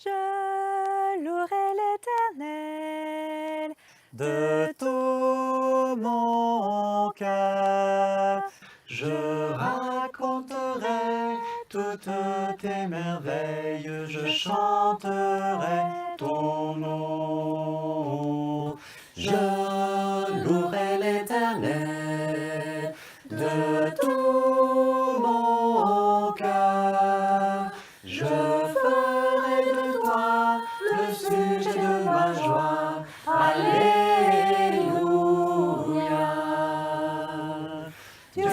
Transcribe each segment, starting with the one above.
Je louerai l'Éternel De tout mon cœur, je raconterai toutes tes merveilles, je chanterai ton nom. Je louerai l'Éternel de tout mon cœur. Je ferai de toi le sujet de ma joie. Alléluia. Dieu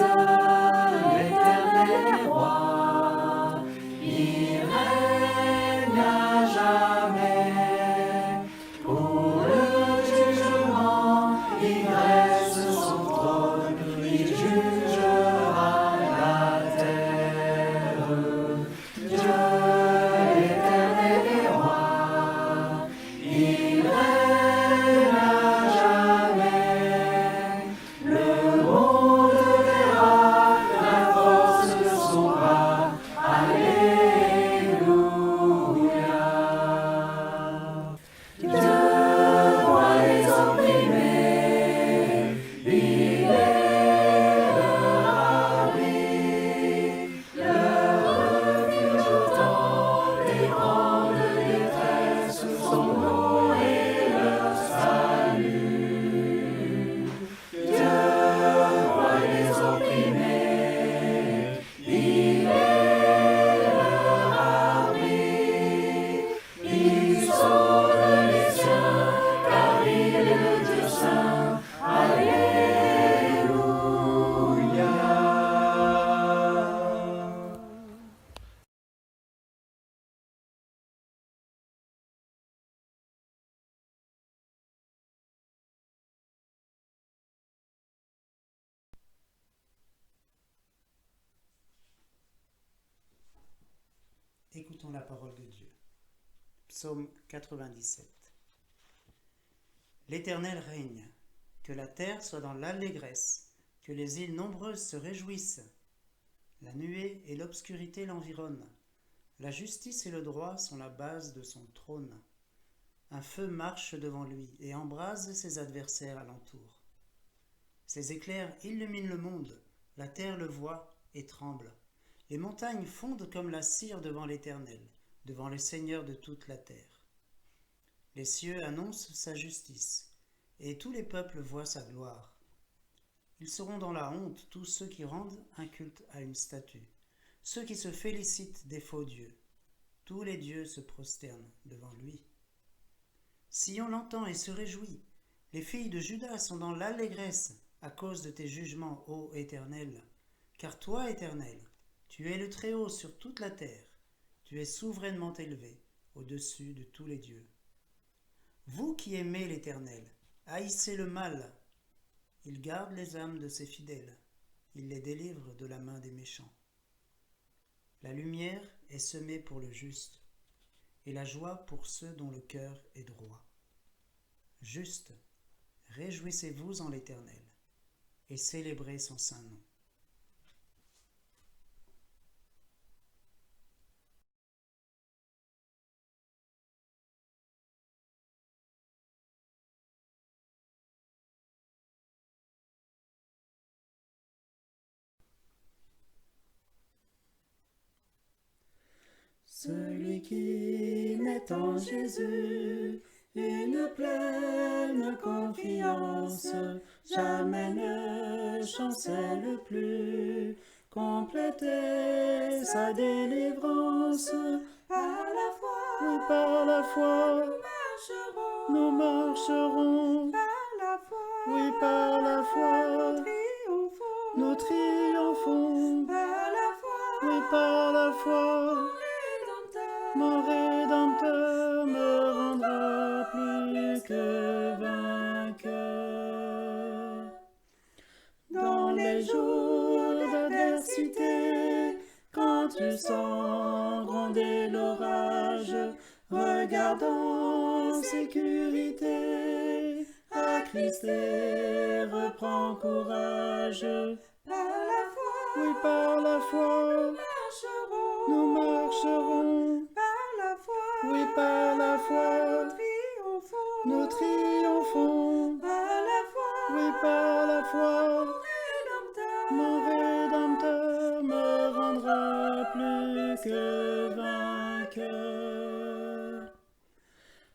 l'éternel est roi, il règne à jamais. Pour le jugement, il dresse son trône, il jugera la terre. Dieu l'éternel est roi, il règne à jamais. Le monde verra la force de son bras. Alléluia. Dieu voit les opprimés, il élèvera, oui, leur refuge au temps des grandes détresses, son nom est leur salut. Dieu voit les opprimés, il élèvera, oui, il sauve les siens, car il est le Dieu saint. Alléluia. Écoutons la parole de Dieu. Psaume 97. L'Éternel règne, que la terre soit dans l'allégresse, que les îles nombreuses se réjouissent. La nuée et l'obscurité l'environnent. La justice et le droit sont la base de son trône. Un feu marche devant lui et embrase ses adversaires alentour. Ses éclairs illuminent le monde, la terre le voit et tremble. Les montagnes fondent comme la cire devant l'Éternel, devant le Seigneur de toute la terre. Les cieux annoncent sa justice, et tous les peuples voient sa gloire. Ils seront dans la honte tous ceux qui rendent un culte à une statue, ceux qui se félicitent des faux dieux. Tous les dieux se prosternent devant lui. Sion l'entend et se réjouit. Les filles de Juda sont dans l'allégresse à cause de tes jugements, ô Éternel. Car toi, Éternel, tu es le Très-Haut sur toute la terre. Tu es souverainement élevé au-dessus de tous les dieux. Vous qui aimez l'Éternel, haïssez le mal. Il garde les âmes de ses fidèles. Il les délivre de la main des méchants. La lumière est semée pour le juste, et la joie pour ceux dont le cœur est droit. Juste, réjouissez-vous en l'Éternel, et célébrez son saint nom. Celui qui met en Jésus une pleine confiance, jamais ne chancelle plus, compléter sa délivrance. par la foi. Oui, par la foi, nous marcherons. Par la foi. Oui, par la foi, nous triomphons. Par la foi. Oui, par la foi, mon Rédempteur me rendra plus que vainqueur. Dans les jours d'adversité, quand tu sens gronder l'orage, regarde en sécurité, à Christ et reprends courage. Par la foi. Oui, par la foi, nous marcherons. Par la foi. Oui, par la foi, nous triomphons. Par la foi, Oui, par la foi, Rédempteur, mon Rédempteur me rendra plus que vainqueur.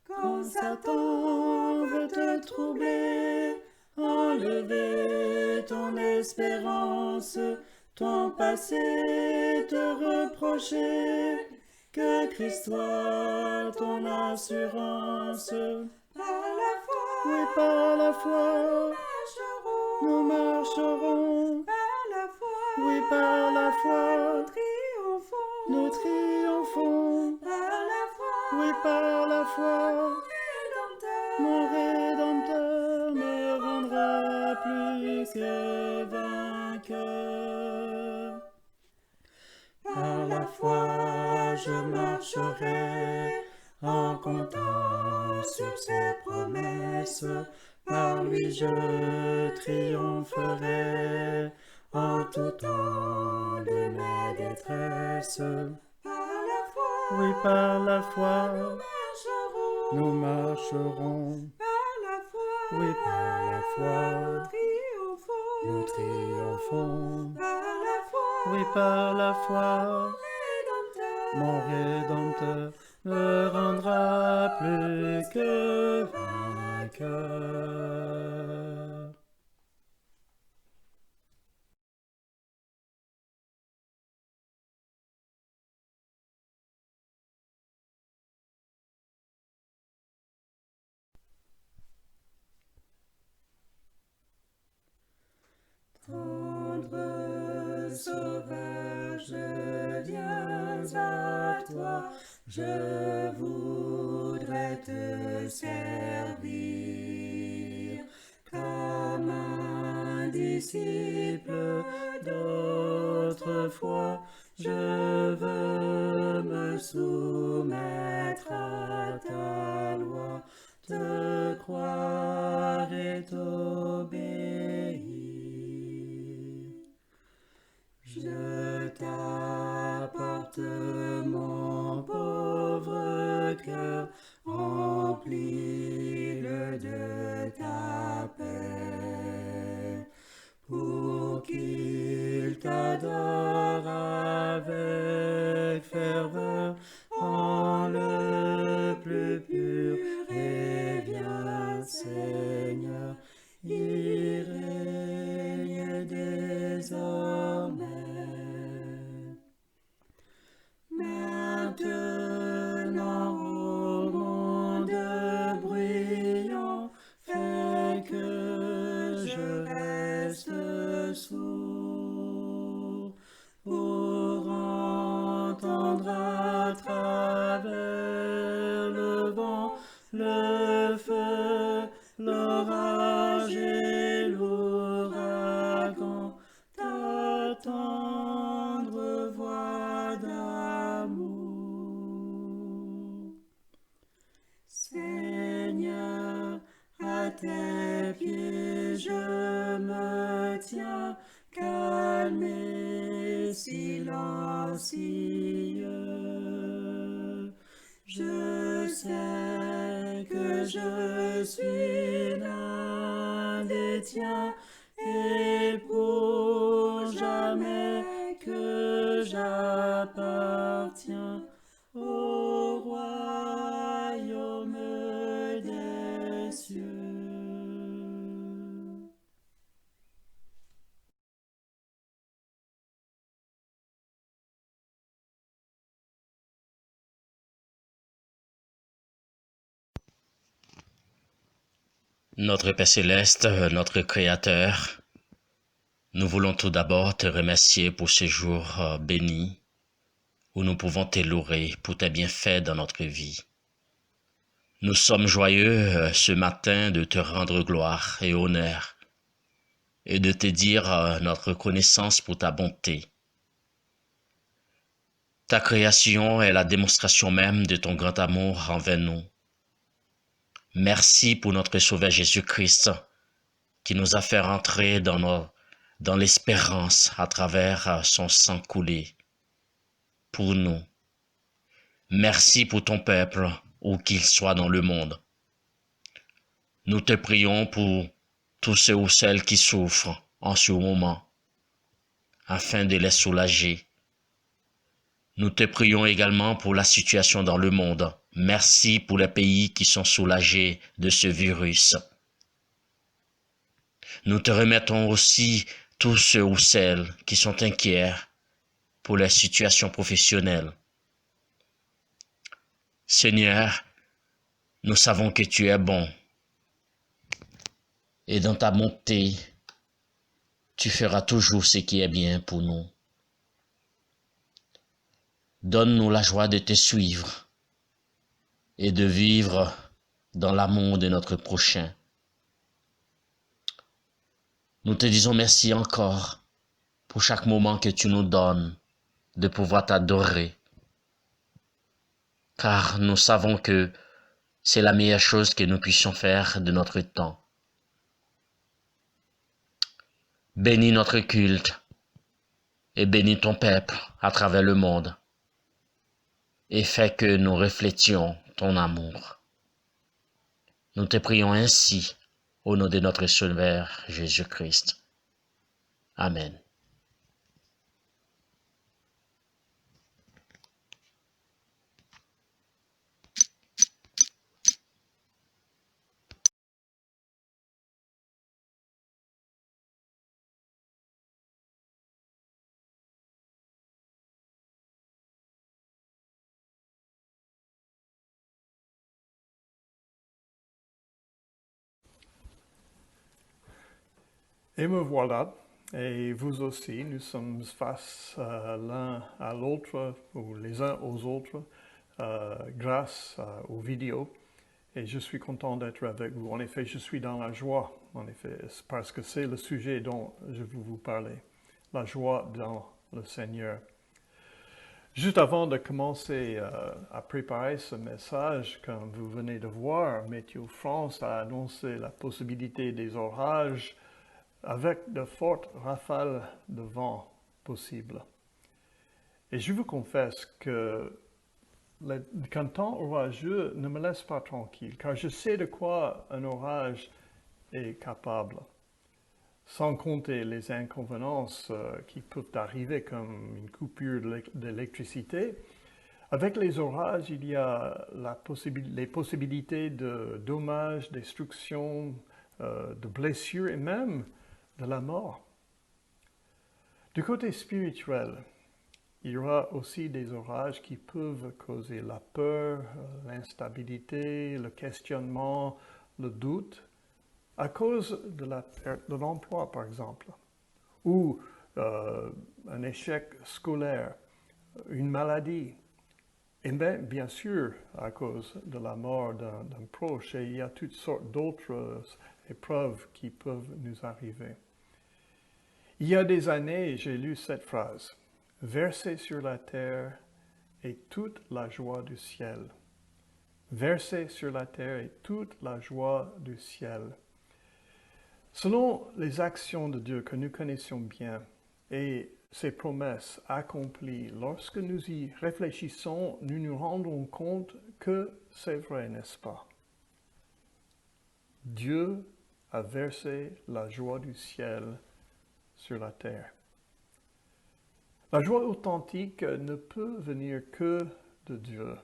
Quand Satan veut te troubler, enlever ton espérance, ton passé te reprocher, que Christ soit ton assurance. par la foi, Oui, par la foi, marcherons, nous marcherons. par la foi, Oui, par la foi, triomphons, nous triomphons. par la foi, Oui, par la foi, Rédempteur, mon Rédempteur me rendra plus que vainqueur. Par la foi, je marcherai en comptant sur ses promesses. Par lui, je triompherai en tout temps de mes détresses. par la foi, Oui, par la foi, marcherons, nous marcherons. par la foi, Oui, par la foi, triomphons, nous triomphons. par la foi, Oui, par la foi, Rédempteur, mon Rédempteur me rendra plus que vainqueur. Tendre Sauveur, je viens à toi, je voudrais te servir comme un disciple d'autrefois. Je veux me soumettre à ta loi, te croire et t'obéir. Je t'apporte mon pauvre cœur, remplis-le de ta paix, pour qu'il t'adore avec ferveur, en le plus pur et bien Seigneur, il règne désormais. Maintenant au monde bruyant, fais que je reste sourd pour entendre à travers le vent, le feu, l'orage et l'ouragan, ta tendre voix d'amour. Seigneur, à tes pieds je me tiens, calme et silencieux. Je sais que je suis l'un des tiens, et pour jamais que j'appartiens au royaume des cieux. Notre Père Céleste, notre Créateur, nous voulons tout d'abord te remercier pour ce jour béni où nous pouvons te louer pour tes bienfaits dans notre vie. Nous sommes joyeux ce matin de te rendre gloire et honneur et de te dire notre reconnaissance pour ta bonté. Ta création est la démonstration même de ton grand amour envers nous. Merci pour notre Sauveur Jésus-Christ qui nous a fait rentrer dans l'espérance à travers son sang coulé pour nous. Merci pour ton peuple où qu'ils soient dans le monde. Nous te prions pour tous ceux ou celles qui souffrent en ce moment, afin de les soulager. Nous te prions également pour la situation dans le monde. Merci pour les pays qui sont soulagés de ce virus. Nous te remettons aussi tous ceux ou celles qui sont inquiets pour les situations professionnelles. Seigneur, nous savons que tu es bon. Et dans ta bonté, tu feras toujours ce qui est bien pour nous. Donne-nous la joie de te suivre et de vivre dans l'amour de notre prochain. Nous te disons merci encore pour chaque moment que tu nous donnes de pouvoir t'adorer, car nous savons que c'est la meilleure chose que nous puissions faire de notre temps. Bénis notre culte et bénis ton peuple à travers le monde et fais que nous reflétions ton amour. Nous te prions ainsi au nom de notre Sauveur Jésus-Christ. Amen. Et me voilà, et vous aussi, nous sommes face l'un à l'autre, ou les uns aux autres, grâce aux vidéos. Et je suis content d'être avec vous. En effet, je suis dans la joie, en effet, parce que c'est le sujet dont je veux vous parler, la joie dans le Seigneur. Juste avant de commencer à préparer ce message, comme vous venez de voir, Météo France a annoncé la possibilité des orages avec de fortes rafales de vent possibles. Et je vous confesse qu'un temps orageux ne me laisse pas tranquille, car je sais de quoi un orage est capable, sans compter les inconvénients qui peuvent arriver comme une coupure d'électricité. Avec les orages, il y a les possibilités de dommages, destruction, de blessures et même de la mort. Du côté spirituel, il y aura aussi des orages qui peuvent causer la peur, l'instabilité, le questionnement, le doute, à cause de la perte de l'emploi, par exemple, ou un échec scolaire, une maladie, et bien sûr à cause de la mort d'un proche. Et il y a toutes sortes d'autres épreuves qui peuvent nous arriver. Il y a des années, j'ai lu cette phrase, « Versez sur la terre et toute la joie du ciel. » Versez sur la terre et toute la joie du ciel. Selon les actions de Dieu que nous connaissons bien et ses promesses accomplies, lorsque nous y réfléchissons, nous nous rendons compte que c'est vrai, n'est-ce pas? Dieu a versé la joie du ciel sur la terre. La joie authentique ne peut venir que de Dieu.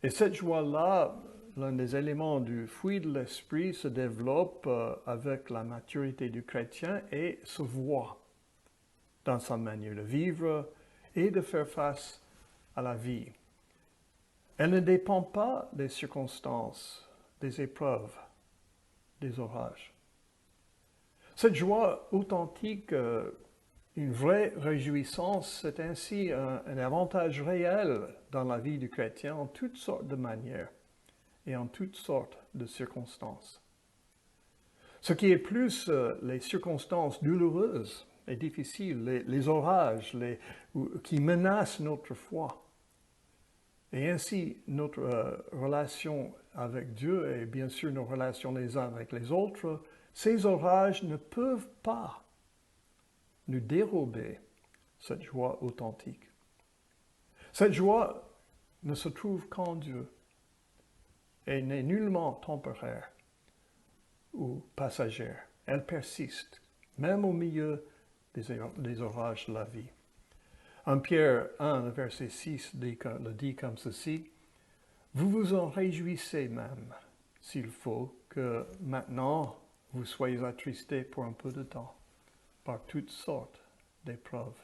Et cette joie-là, l'un des éléments du fruit de l'esprit se développe avec la maturité du chrétien et se voit dans sa manière de vivre et de faire face à la vie. Elle ne dépend pas des circonstances, des épreuves, des orages. Cette joie authentique, une vraie réjouissance, c'est ainsi un avantage réel dans la vie du chrétien en toutes sortes de manières et en toutes sortes de circonstances. Ce qui est plus les circonstances douloureuses et difficiles, les orages qui menacent notre foi, et ainsi notre relation avec Dieu et bien sûr nos relations les uns avec les autres, ces orages ne peuvent pas nous dérober cette joie authentique. Cette joie ne se trouve qu'en Dieu. et n'est nullement temporaire ou passagère. Elle persiste, même au milieu des orages de la vie. 1 Pierre 1, le verset 6 le dit comme ceci: « Vous vous en réjouissez même, s'il faut, que maintenant vous soyez attristés pour un peu de temps, par toutes sortes d'épreuves. »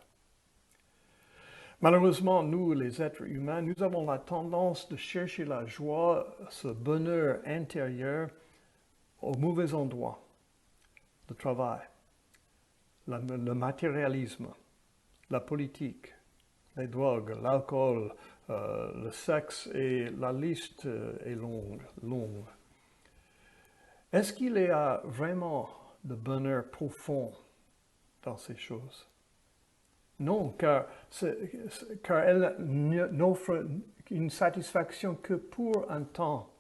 Malheureusement, nous, les êtres humains, nous avons la tendance de chercher la joie, ce bonheur intérieur, au mauvais endroit. Le travail, le matérialisme, la politique, les drogues, l'alcool, le sexe, et la liste est longue. Est-ce qu'il y a vraiment de bonheur profond dans ces choses? Non, car elles n'offrent une satisfaction que pour un temps,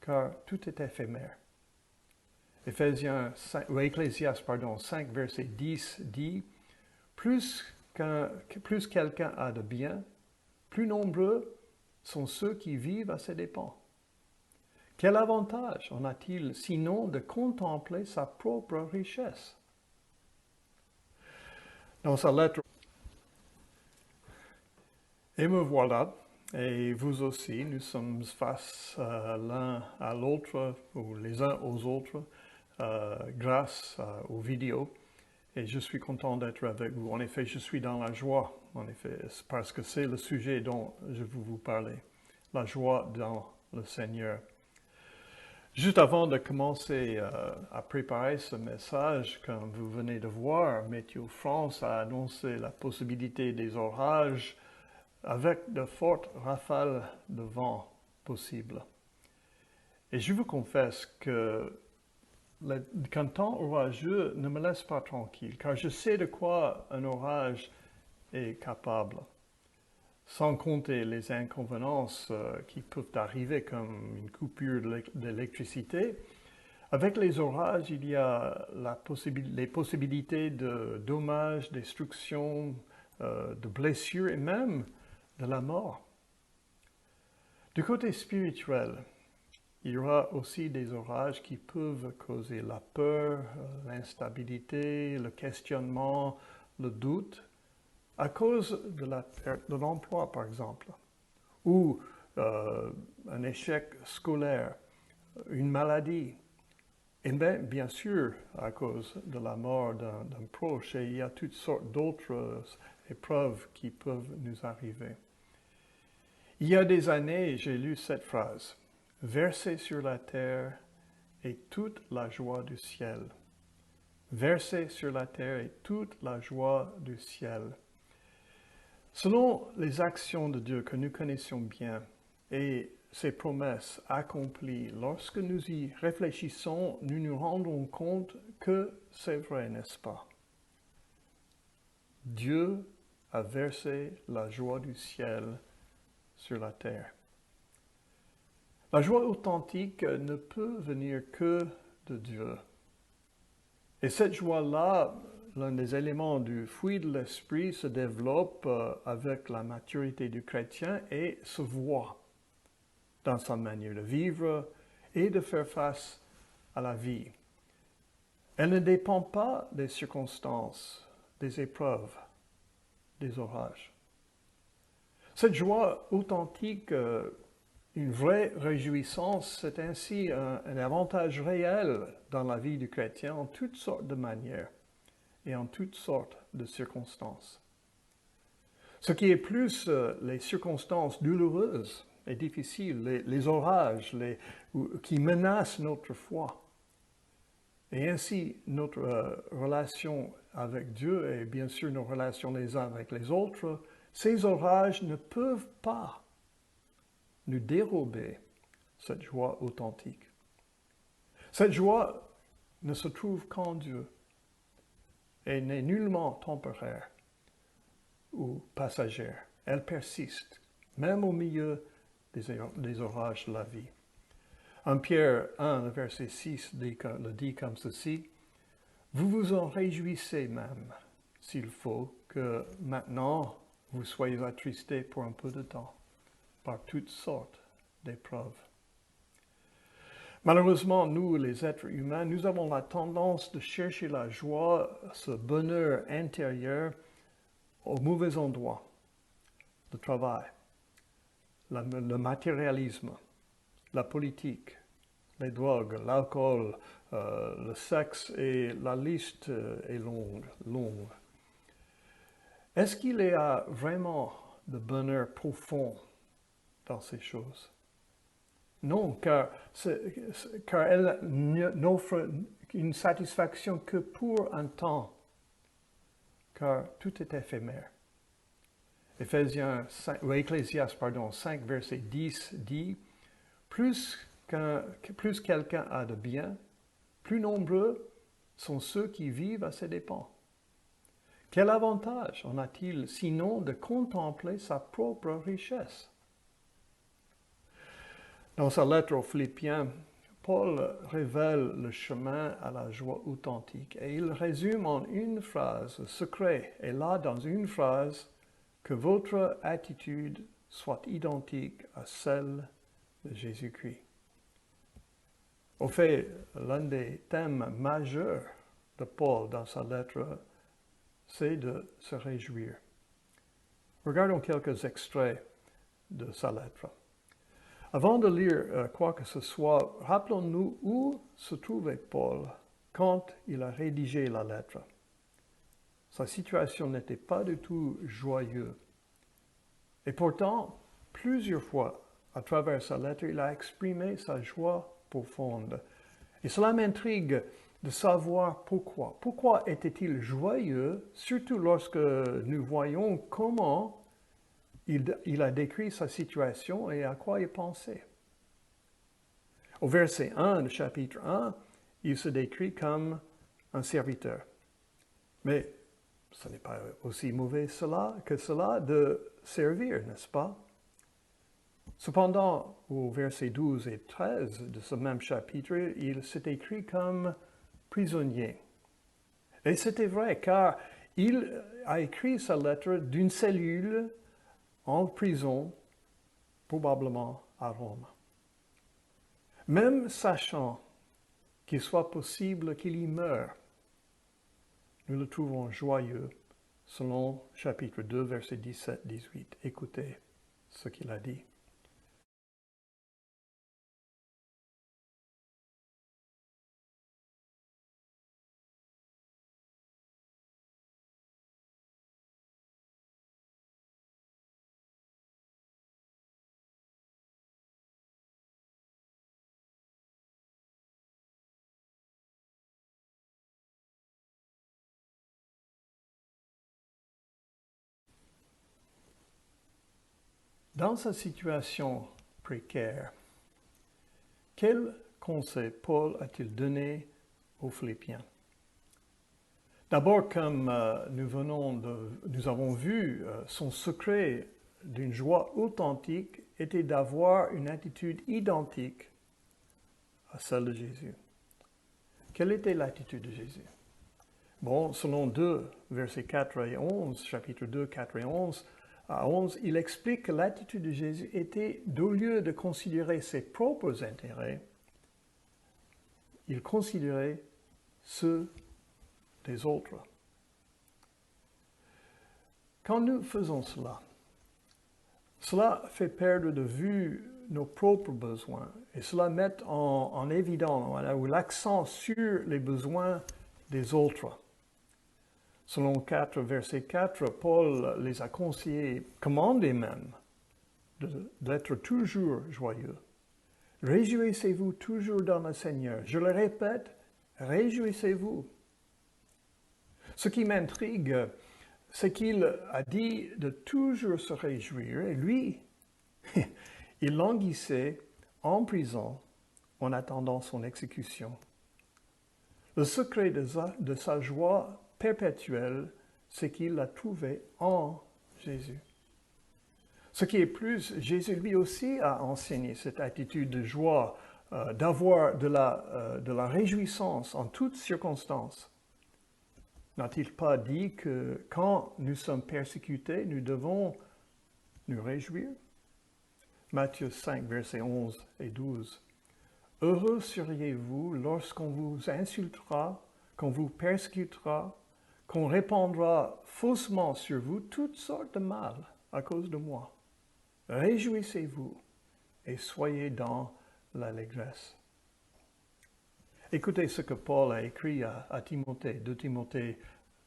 car tout est éphémère. Ecclésiaste 5, verset 10 dit: plus quelqu'un a de bien, plus nombreux sont ceux qui vivent à ses dépens. Quel avantage en a-t-il sinon de contempler sa propre richesse? Dans sa lettre, et me voilà, et vous aussi, nous sommes face l'un à l'autre, ou les uns aux autres, grâce aux vidéos, et je suis content d'être avec vous. En effet, je suis dans la joie, en effet, parce que c'est le sujet dont je veux vous parler, la joie dans le Seigneur. Juste avant de commencer à préparer ce message, comme vous venez de voir, Météo France a annoncé la possibilité des orages avec de fortes rafales de vent possibles. Et je vous confesse qu'un temps orageux ne me laisse pas tranquille, car je sais de quoi un orage est capable. Sans compter les inconvénients qui peuvent arriver comme une coupure d'électricité. Avec les orages, il y a les possibilités de dommages, destruction, de blessures et même de la mort. Du côté spirituel, il y aura aussi des orages qui peuvent causer la peur, l'instabilité, le questionnement, le doute, à cause de la perte de l'emploi, par exemple, ou un échec scolaire, une maladie, et bien sûr à cause de la mort d'un proche, et il y a toutes sortes d'autres épreuves qui peuvent nous arriver. Il y a des années, j'ai lu cette phrase: « Versez sur la terre et toute la joie du ciel. » Versez sur la terre et toute la joie du ciel. Selon les actions de Dieu que nous connaissons bien et ses promesses accomplies, lorsque nous y réfléchissons, nous nous rendons compte que c'est vrai, n'est-ce pas? Dieu a versé la joie du ciel sur la terre. La joie authentique ne peut venir que de Dieu. Et cette joie-là, l'un des éléments du fruit de l'esprit se développe avec la maturité du chrétien et se voit dans sa manière de vivre et de faire face à la vie. Elle ne dépend pas des circonstances, des épreuves, des orages. Cette joie authentique, une vraie réjouissance, c'est ainsi un avantage réel dans la vie du chrétien en toutes sortes de manières et en toutes sortes de circonstances. Ce qui est plus les circonstances douloureuses et difficiles, les orages qui menacent notre foi. Et ainsi, notre relation avec Dieu et bien sûr nos relations les uns avec les autres, ces orages ne peuvent pas nous dérober cette joie authentique. Cette joie ne se trouve qu'en Dieu et n'est nullement temporaire ou passagère. Elle persiste, même au milieu des orages de la vie. 1 Pierre 1, le verset 6 le dit comme ceci: « Vous vous en réjouissez même, s'il faut, que maintenant vous soyez attristés pour un peu de temps, par toutes sortes d'épreuves. » Malheureusement, nous, les êtres humains, nous avons la tendance de chercher la joie, ce bonheur intérieur au mauvais endroit. Le travail, le matérialisme, la politique, les drogues, l'alcool, le sexe, et la liste est longue. Est-ce qu'il y a vraiment de bonheur profond dans ces choses? Non, car elles n'offrent une satisfaction que pour un temps, car tout est éphémère. Ecclésiaste 5, verset 10 dit, plus quelqu'un a de bien, plus nombreux sont ceux qui vivent à ses dépens. Quel avantage en a-t-il sinon de contempler sa propre richesse? Dans sa lettre aux Philippiens, Paul révèle le chemin à la joie authentique et il résume en une phrase, le secret est là dans une phrase, que votre attitude soit identique à celle de Jésus-Christ. Au fait, l'un des thèmes majeurs de Paul dans sa lettre, c'est de se réjouir. Regardons quelques extraits de sa lettre. Avant de lire quoi que ce soit, rappelons-nous où se trouvait Paul quand il a rédigé la lettre. Sa situation n'était pas du tout joyeuse. Et pourtant, plusieurs fois, à travers sa lettre, il a exprimé sa joie profonde. Et cela m'intrigue de savoir pourquoi. Pourquoi était-il joyeux, surtout lorsque nous voyons comment il a décrit sa situation et à quoi il pensait. Au verset 1 du chapitre 1, il se décrit comme un serviteur. Mais ce n'est pas aussi mauvais que cela de servir, n'est-ce pas? Cependant, au verset 12 et 13 de ce même chapitre, il s'est écrit comme prisonnier. Et c'était vrai, car il a écrit sa lettre d'une cellule en prison, probablement à Rome. Même sachant qu'il soit possible qu'il y meure, nous le trouvons joyeux, selon chapitre 2, versets 17-18. Écoutez ce qu'il a dit. Dans sa situation précaire, quel conseil Paul a-t-il donné aux Philippiens? D'abord, comme nous avons vu, son secret d'une joie authentique était d'avoir une attitude identique à celle de Jésus. Quelle était l'attitude de Jésus? Bon, selon 2, versets 4 et 11, chapitre 2, 4 et 11, à 11, il explique que l'attitude de Jésus était, au lieu de considérer ses propres intérêts, il considérait ceux des autres. Quand nous faisons cela fait perdre de vue nos propres besoins et cela met en évidence ou l'accent sur les besoins des autres. Selon 4, verset 4, Paul les a conseillés, commandés même, d'être toujours joyeux. Réjouissez-vous toujours dans le Seigneur. Je le répète, réjouissez-vous. Ce qui m'intrigue, c'est qu'il a dit de toujours se réjouir, et lui, il languissait en prison en attendant son exécution. Le secret de sa joie perpétuelle, c'est qu'il l'a trouvé en Jésus. Ce qui est plus, Jésus lui aussi a enseigné cette attitude de joie, d'avoir de la réjouissance en toutes circonstances. N'a-t-il pas dit que quand nous sommes persécutés, nous devons nous réjouir? Matthieu 5, versets 11 et 12. Heureux seriez-vous lorsqu'on vous insultera, qu'on vous persécutera, qu'on répandra faussement sur vous toutes sortes de mal à cause de moi. Réjouissez-vous et soyez dans l'allégresse. Écoutez ce que Paul a écrit à Timothée, 2 Timothée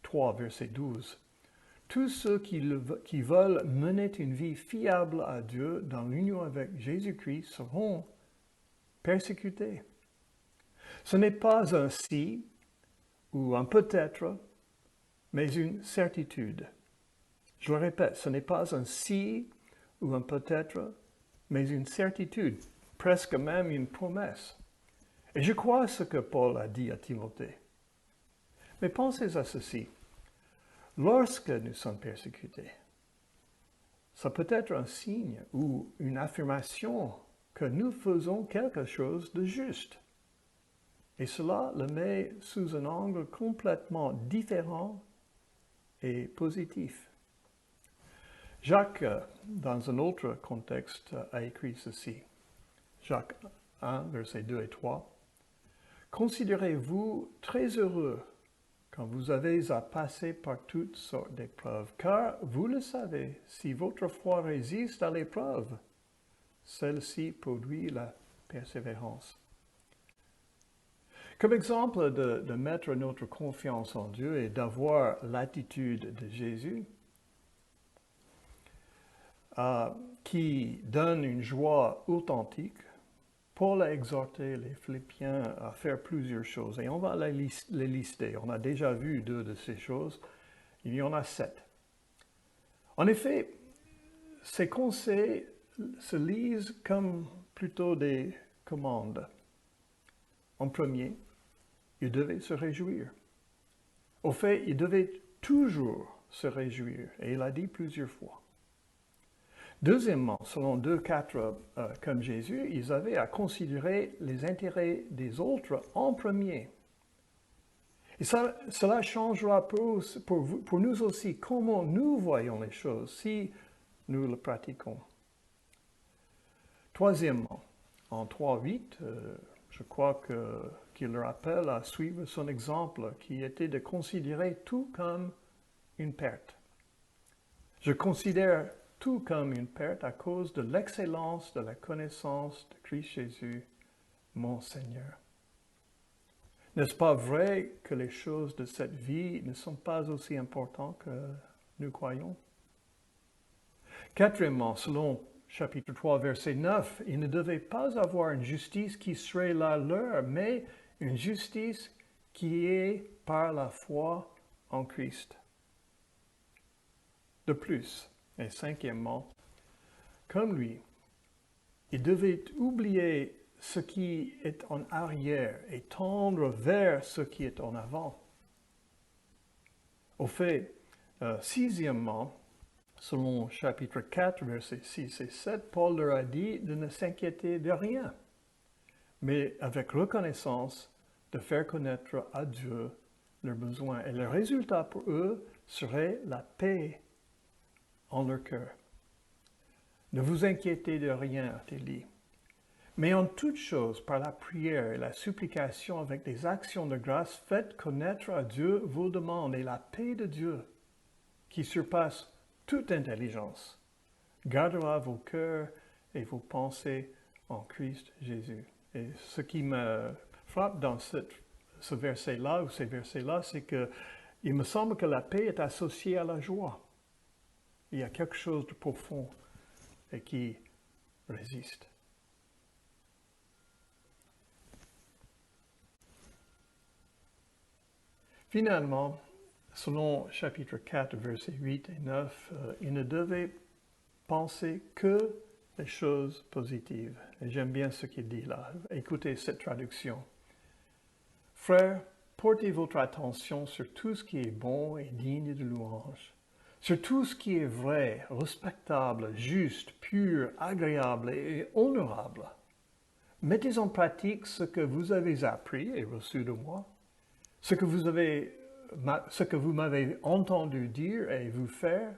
3, verset 12. Tous ceux qui veulent mener une vie fiable à Dieu dans l'union avec Jésus-Christ seront persécutés. Ce n'est pas un si ou un peut-être, mais une certitude. Je le répète, ce n'est pas un si ou un peut-être, mais une certitude, presque même une promesse. Et je crois ce que Paul a dit à Timothée. Mais pensez à ceci. Lorsque nous sommes persécutés, ça peut être un signe ou une affirmation que nous faisons quelque chose de juste. Et cela le met sous un angle complètement différent et positif. Jacques, dans un autre contexte, a écrit ceci. Jacques 1, versets 2 et 3. « Considérez-vous très heureux quand vous avez à passer par toutes sortes d'épreuves, car vous le savez, si votre foi résiste à l'épreuve, celle-ci produit la persévérance. » Comme exemple de mettre notre confiance en Dieu et d'avoir l'attitude de Jésus, qui donne une joie authentique, Paul a exhorté les Philippiens à faire plusieurs choses, et on va les lister. On a déjà vu 2 de ces choses, il y en a 7. En effet, ces conseils se lisent comme plutôt des commandes. En premier, il devait se réjouir. Au fait, il devait toujours se réjouir, et il l'a dit plusieurs fois. Deuxièmement, selon 2,4, comme Jésus, ils avaient à considérer les intérêts des autres en premier. Et cela changera pour nous aussi comment nous voyons les choses si nous le pratiquons. Troisièmement, en 3,8, je crois qu'il leur appelle à suivre son exemple, qui était de considérer tout comme une perte. Je considère tout comme une perte à cause de l'excellence de la connaissance de Christ Jésus, mon Seigneur. N'est-ce pas vrai que les choses de cette vie ne sont pas aussi importantes que nous croyons? Quatrièmement, selon chapitre 3, verset 9, ils ne devaient pas avoir une justice qui serait la leur, mais une justice qui est par la foi en Christ. De plus, et cinquièmement, comme lui, il devait oublier ce qui est en arrière et tendre vers ce qui est en avant. Au fait, sixièmement, selon chapitre 4, versets 6 et 7, Paul leur a dit de ne s'inquiéter de rien, mais avec reconnaissance de faire connaître à Dieu leurs besoins. Et le résultat pour eux serait la paix en leur cœur. Ne vous inquiétez de rien, a-t-il dit, mais en toute chose, par la prière et la supplication avec des actions de grâce, faites connaître à Dieu vos demandes, et la paix de Dieu, qui surpasse toute intelligence, gardera vos cœurs et vos pensées en Christ Jésus. Et ce qui me frappe dans ce verset-là, ou ces versets-là, c'est que il me semble que la paix est associée à la joie. Il y a quelque chose de profond et qui résiste. Finalement, selon chapitre 4, versets 8 et 9, il ne devait penser que les choses positives. Et j'aime bien ce qu'il dit là. Écoutez cette traduction. Frères, portez votre attention sur tout ce qui est bon et digne de louange, sur tout ce qui est vrai, respectable, juste, pur, agréable et honorable. Mettez en pratique ce que vous avez appris et reçu de moi, ce que vous m'avez entendu dire et vous faire,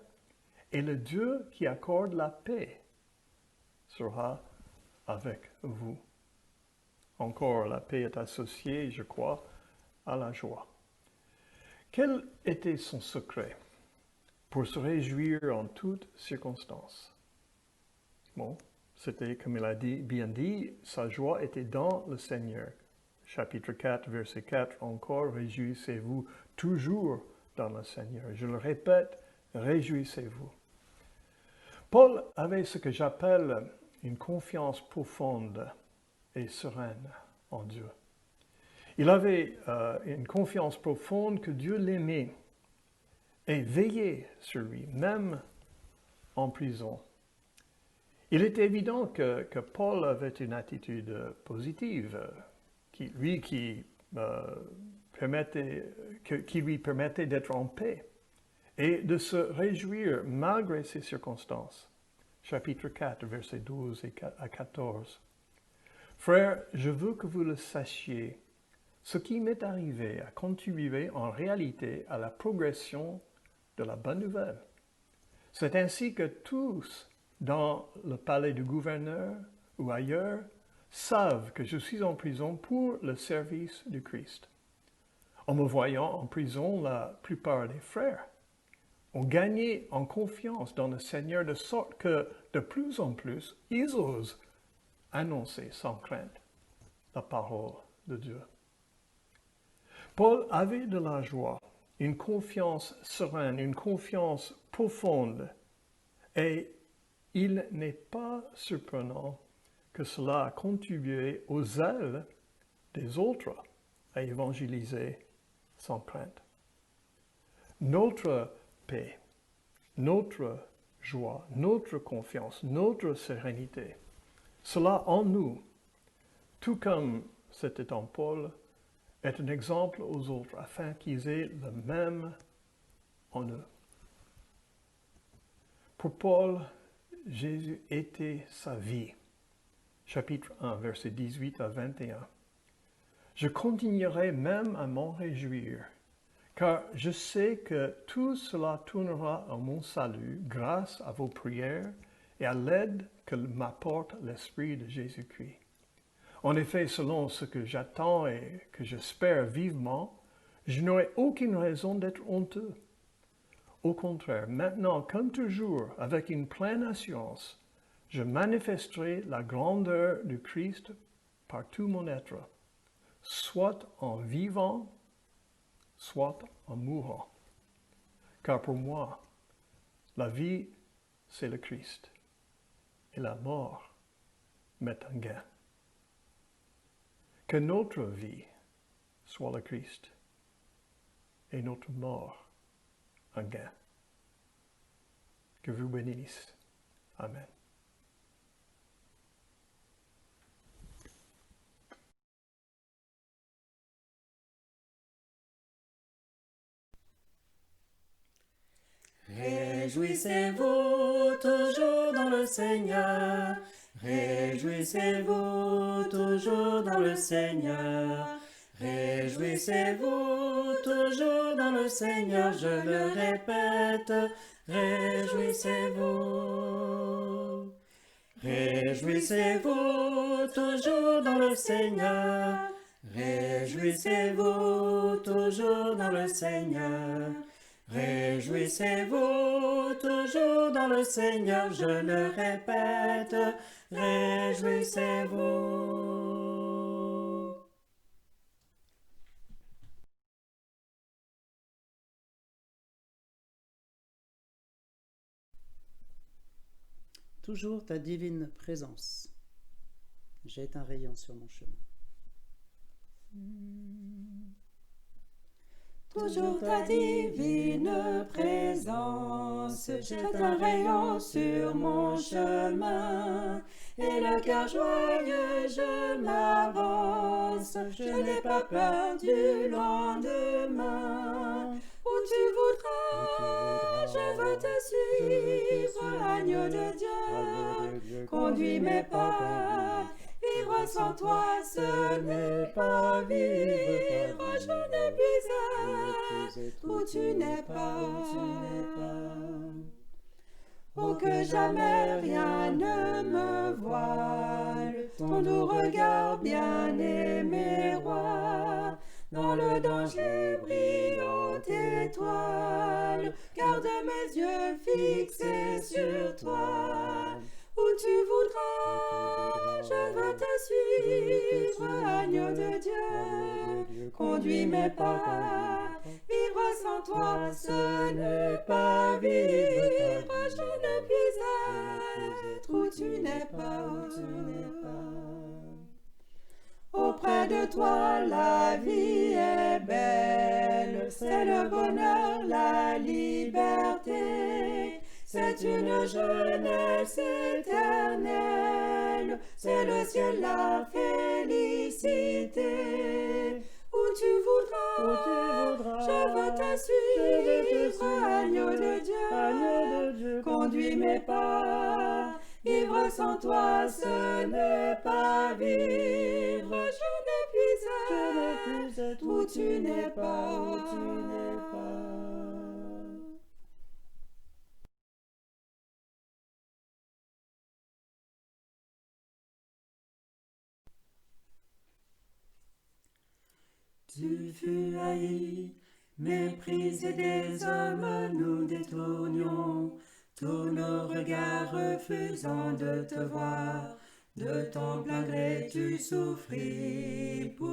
et le Dieu qui accorde la paix sera avec vous. Encore, la paix est associée, je crois, à la joie. Quel était son secret pour se réjouir en toutes circonstances? Bon, c'était, comme il a bien dit, sa joie était dans le Seigneur. Chapitre 4, verset 4, encore, réjouissez-vous toujours dans le Seigneur. Je le répète, réjouissez-vous. Paul avait ce que j'appelle une confiance profonde et sereine en Dieu. Il avait une confiance profonde que Dieu l'aimait et veillait sur lui, même en prison. Il est évident que Paul avait une attitude positive qui lui permettait d'être en paix et de se réjouir malgré ces circonstances. Chapitre 4, versets 12 à 14. Frères, je veux que vous le sachiez. Ce qui m'est arrivé a contribué en réalité à la progression de la bonne nouvelle. C'est ainsi que tous, dans le palais du gouverneur ou ailleurs, savent que je suis en prison pour le service du Christ. En me voyant en prison, la plupart des frères ont gagné en confiance dans le Seigneur de sorte que, de plus en plus, ils osent annoncer sans crainte la parole de Dieu. Paul avait de la joie, une confiance sereine, une confiance profonde, et il n'est pas surprenant que cela a contribué au zèle des autres à évangéliser sans crainte. Notre paix, notre joie, notre confiance, notre sérénité, cela en nous, tout comme c'était en Paul, est un exemple aux autres afin qu'ils aient le même en eux. Pour Paul, Jésus était sa vie. Chapitre 1, versets 18 à 21. Je continuerai même à m'en réjouir, car je sais que tout cela tournera à mon salut grâce à vos prières et à l'aide que m'apporte l'Esprit de Jésus-Christ. En effet, selon ce que j'attends et que j'espère vivement, je n'aurai aucune raison d'être honteux. Au contraire, maintenant, comme toujours, avec une pleine assurance, je manifesterai la grandeur du Christ par tout mon être, soit en vivant, soit en mourant. Car pour moi, la vie, c'est le Christ, et la mort m'est un gain. Que notre vie soit le Christ, et notre mort un gain. Que vous bénisse. Amen. Réjouissez-vous toujours dans le Seigneur. Réjouissez-vous toujours dans le Seigneur. Réjouissez-vous toujours dans le Seigneur, je le répète. Réjouissez-vous. Réjouissez-vous toujours dans le Seigneur. Réjouissez-vous toujours dans le Seigneur. Réjouissez-vous toujours dans le Seigneur, je le répète. Réjouissez-vous. Toujours ta divine présence. Jette un rayon sur mon chemin. Toujours ta divine présence, jette un rayon sur mon chemin. Et le cœur joyeux, je m'avance, je n'ai pas peur du lendemain. Où tu voudras, je veux te suivre, agneau de Dieu, conduis mes pas. Vivre sans toi, ce n'est pas vivre, je ne puis être où tu n'es pas. Oh, que jamais rien ne me voile, ton doux regard bien-aimé roi. Dans le danger brillante étoile, garde mes yeux fixés sur toi. Où tu voudras, je veux te suivre, agneau de Dieu, conduis mes pas. Vivre sans toi, ce n'est pas vivre, je ne puis être où tu n'es pas. Auprès de toi, la vie est belle, c'est le bonheur, la liberté. C'est une jeunesse éternelle, c'est le ciel, la félicité. Où tu voudras, je veux te suivre, agneau de Dieu, conduis mes pas. Vivre sans toi, ce n'est pas vivre, je ne puis être où tu n'es pas. Tu fus haï, méprisé des hommes, nous détournions tous nos regards refusant de te voir. De ton plein gré tu souffris pour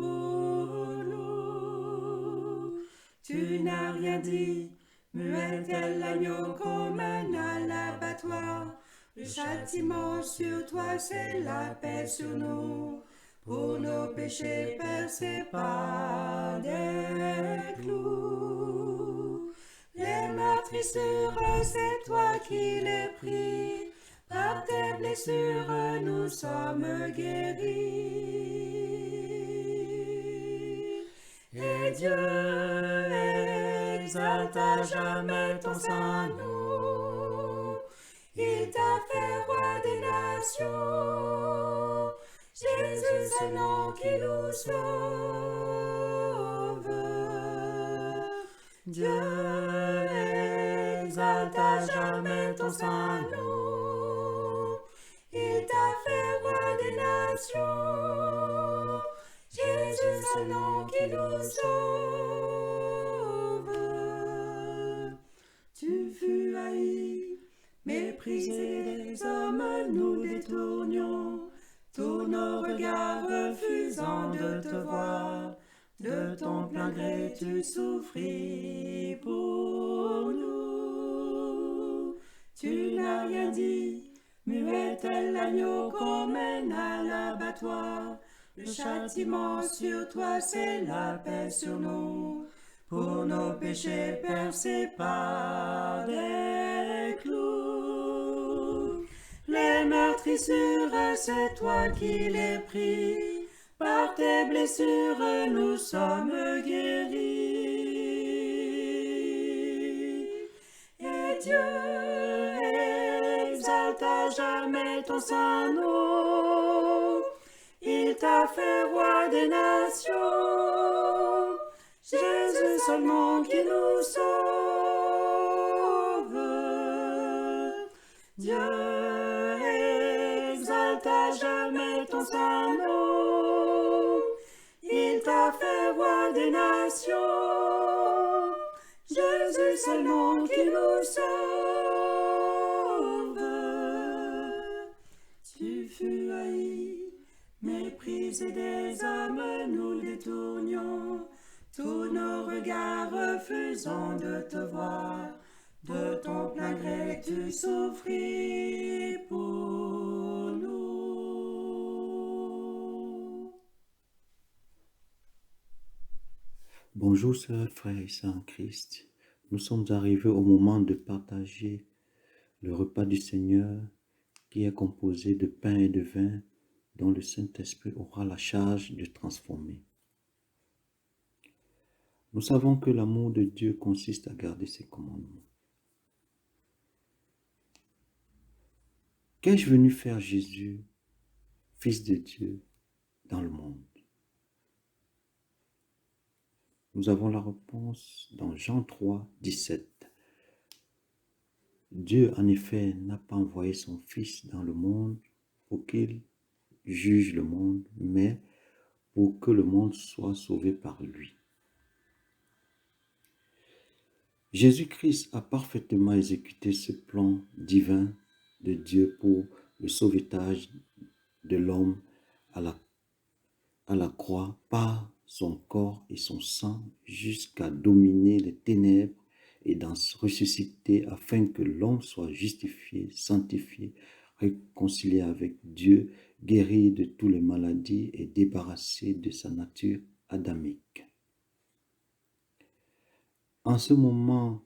nous. Tu n'as rien dit, muet tel l'agneau qu'on mène à l'abattoir. Le châtiment sur toi, c'est la paix sur nous. Pour nos péchés percés par des clous. Les meurtrissures, c'est toi qui les pris. Par tes blessures, nous sommes guéris. Et Dieu exalte à jamais ton saint nom. Il t'a fait roi des nations. Jésus, c'est le nom qui nous sauve. Dieu exalte à jamais ton saint nom. Il t'a fait roi des nations. Jésus, c'est le nom qui nous sauve. Tu fus haï, méprisé des hommes, nous détournions tous nos regards refusant de te voir. De ton plein gré tu souffris pour nous. Tu n'as rien dit, muet tel l'agneau qu'on mène à l'abattoir. Le châtiment sur toi, c'est la paix sur nous. Pour nos péchés percés par des clous. Les meurtrissures, c'est toi qui les pris. Par tes blessures, nous sommes guéris. Et Dieu exalte à jamais ton saint nom. Il t'a fait roi des nations. Jésus, seul nom qui nous sauve. Dieu exalte à jamais ton saint nom. Il t'a fait roi des nations. Jésus, c'est le nom qui nous sauve. Tu fus haï, méprisé des hommes, nous détournions tous nos regards refusant de te voir. De ton plein gré tu souffris pour nous. Bonjour sœurs, frères et sœurs en Christ. Nous sommes arrivés au moment de partager le repas du Seigneur qui est composé de pain et de vin dont le Saint-Esprit aura la charge de transformer. Nous savons que l'amour de Dieu consiste à garder ses commandements. Qu'ai-je venu faire Jésus, Fils de Dieu, dans le monde? Nous avons la réponse dans Jean 3, 17. Dieu, en effet, n'a pas envoyé son Fils dans le monde pour qu'il juge le monde, mais pour que le monde soit sauvé par lui. Jésus-Christ a parfaitement exécuté ce plan divin de Dieu pour le sauvetage de l'homme à la croix par son corps et son sang jusqu'à dominer les ténèbres et d'en ressusciter afin que l'homme soit justifié, sanctifié, réconcilié avec Dieu, guéri de toutes les maladies et débarrassé de sa nature adamique. En ce moment,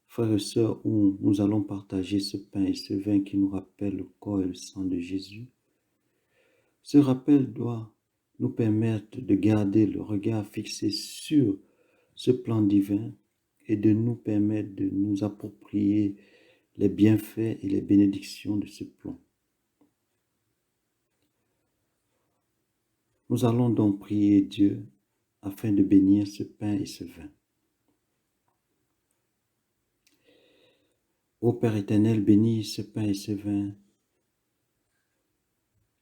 frères et sœurs, où nous allons partager ce pain et ce vin qui nous rappellent le corps et le sang de Jésus, ce rappel doit nous permettre de garder le regard fixé sur ce plan divin et de nous permettre de nous approprier les bienfaits et les bénédictions de ce plan. Nous allons donc prier Dieu afin de bénir ce pain et ce vin. Ô Père éternel, bénis ce pain et ce vin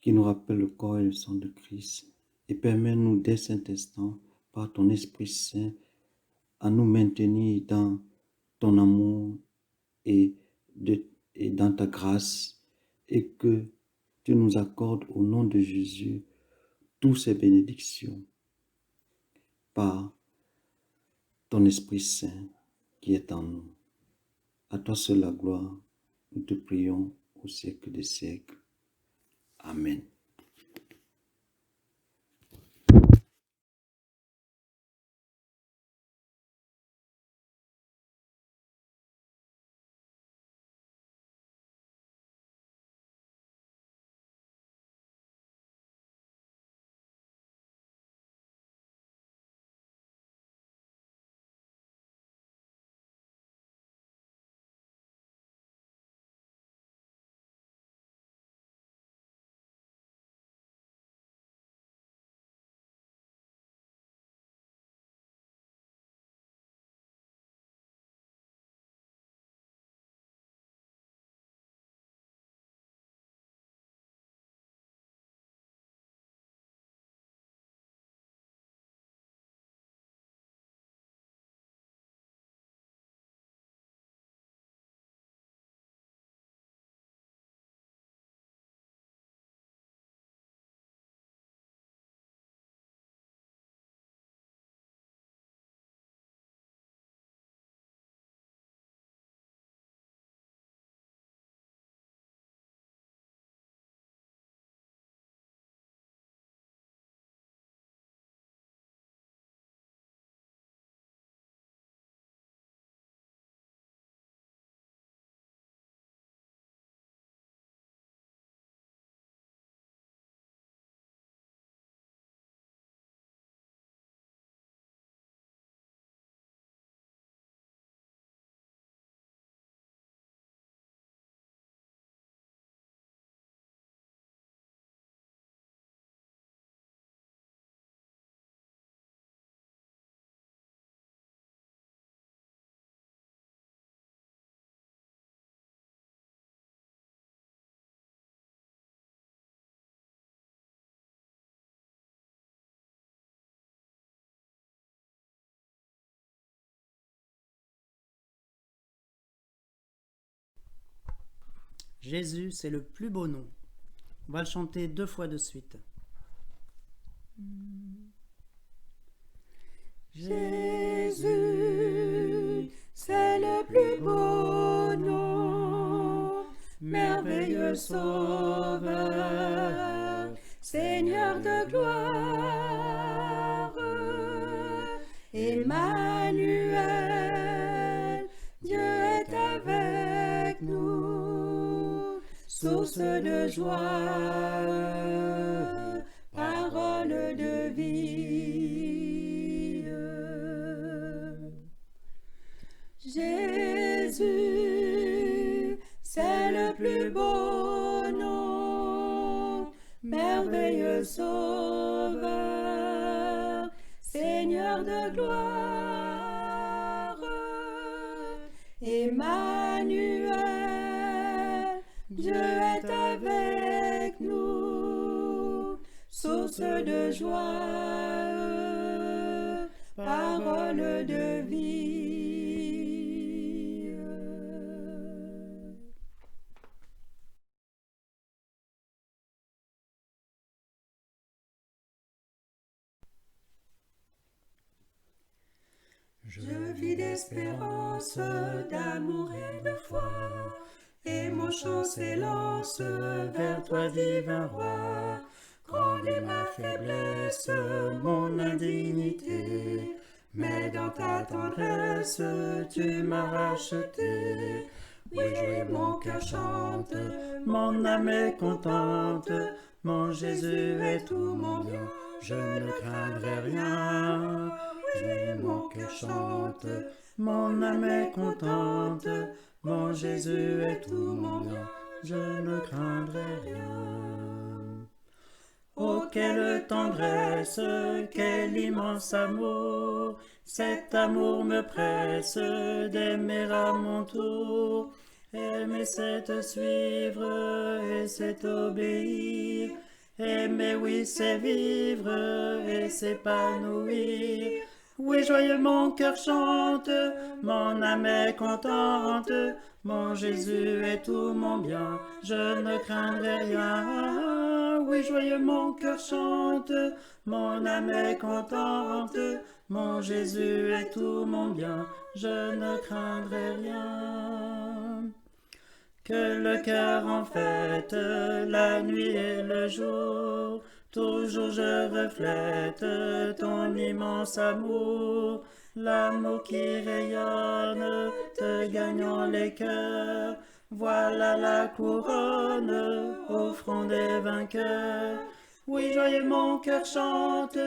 qui nous rappelle le corps et le sang de Christ et permets-nous dès cet instant, par ton Esprit Saint, à nous maintenir dans ton amour et dans ta grâce et que tu nous accordes au nom de Jésus toutes ces bénédictions par ton Esprit Saint qui est en nous. À toi seul la gloire, nous te prions au siècle des siècles. Amen. Jésus, c'est le plus beau nom. On va le chanter 2 fois de suite. Jésus, c'est le plus beau nom, merveilleux Sauveur, Seigneur de gloire, Emmanuel, Dieu est avec nous, source de joie, parole de vie. Jésus, c'est le plus beau nom, merveilleux Sauveur, Seigneur de gloire, Emmanuel, Dieu est avec nous, source de joie, parole de vie. Je vis d'espérance, d'amour et de foi, et mon chant s'élance vers toi, divin roi. Grande est ma faiblesse, mon indignité, mais dans ta tendresse, tu m'as racheté. Oui, joyeux mon cœur chante, mon âme est contente, mon Jésus est tout mon bien, je ne craindrai rien. Oui, mon cœur chante, mon âme est contente, mon Jésus est tout mon bien, je ne craindrai rien. Oh, quelle tendresse, quel immense amour, cet amour me presse d'aimer à mon tour. Aimer, c'est te suivre et c'est t'obéir. Aimer, oui, c'est vivre et s'épanouir. Oui, joyeux mon cœur chante, mon âme est contente, mon Jésus est tout mon bien, je ne craindrai rien. Oui, joyeux mon cœur chante, mon âme est contente, mon Jésus est tout mon bien, je ne craindrai rien. Que le cœur en fête, la nuit et le jour, toujours je reflète ton immense amour, l'amour qui rayonne, te gagnant les cœurs. Voilà la couronne au front des vainqueurs. Oui, joyeux mon cœur chante,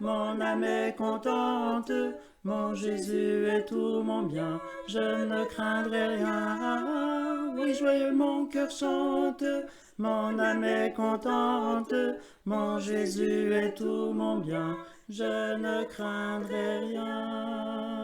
mon âme est contente, mon Jésus est tout mon bien, je ne craindrai rien. Oui, joyeux mon cœur chante, mon âme est contente, mon Jésus est tout mon bien, je ne craindrai rien.